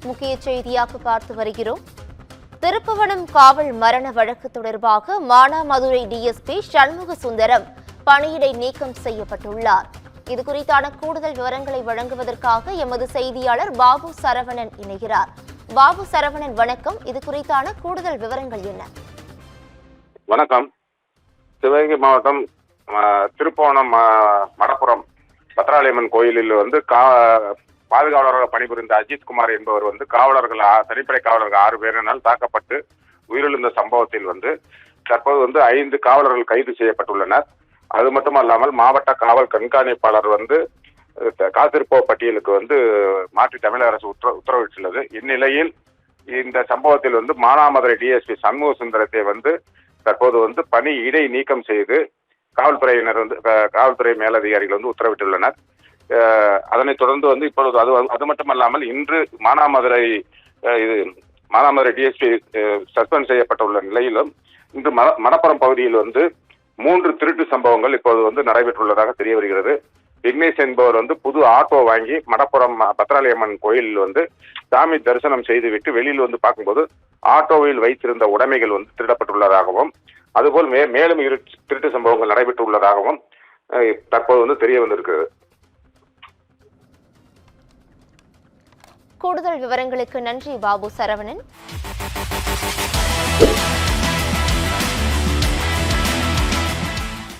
முக்கிய செய்தியாக பார்த்து வருகிறோம். திருப்புவனம் காவல் மரண வழக்கு தொடர்பாக மானாமதுரை டிஎஸ்பி சண்முக சுந்தரம் பணியிடை நீக்கம் செய்யப்பட்டுள்ளார். இது குறித்தான கூடுதல் விவரங்களை வழங்குவதற்காக எமது செய்தியாளர் பாபு சரவணன் இணைகிறார். பாபு சரவணன், வணக்கம். இது குறித்தான கூடுதல் விவரங்கள் என்ன? வணக்கம். சிவகங்கை மாவட்டம் திருப்புவனம் மடப்புறம் பத்ராளியம்மன் கோயிலில் பாதுகாவலராக பணிபுரிந்த அஜித்குமார் என்பவர் காவலர்கள் தனிப்படை காவலர்கள் 6 பேரினால் தாக்கப்பட்டு உயிரிழந்த சம்பவத்தில் தற்போது 5 காவலர்கள் கைது செய்யப்பட்டுள்ளனர். அது மட்டுமல்லாமல் மாவட்ட காவல் கண்காணிப்பாளர் காத்திருப்போர் பட்டியலுக்கு மாற்றி தமிழக அரசு உத்தரவிட்டுள்ளது. இந்நிலையில் இந்த சம்பவத்தில் மானாமதுரை டிஎஸ்பி சண்முக சுந்தரத்தை தற்போது பணி இடை நீக்கம் செய்து காவல்துறையினர் காவல்துறை மேலதிகாரிகள் உத்தரவிட்டுள்ளனர். அதனைத் தொடர்ந்து இப்பொழுது அது மட்டுமல்லாமல் இன்று மானாமதுரை டிஎஸ்பி சஸ்பெண்ட் செய்யப்பட்டுள்ள நிலையிலும் இன்று மடப்புறம் பகுதியில் 3 திருட்டு சம்பவங்கள் இப்போது நடைபெற்றுள்ளதாக தெரிய வருகிறது. விக்னேஷ் என்பவர் புது ஆட்டோ வாங்கி மடப்புறம் பத்ராளியம்மன் கோயிலில் சாமி தரிசனம் செய்துவிட்டு வெளியில் பார்க்கும்போது ஆட்டோவில் வைத்திருந்த உடைமைகள் திருடப்பட்டுள்ளதாகவும் அதுபோல் மேலும் 2 திருட்டு சம்பவங்கள் நடைபெற்றுள்ளதாகவும் தற்போது தெரிய வந்திருக்கிறது. கூடுதல் விவரங்களுக்கு நன்றி பாபு சரவணன்.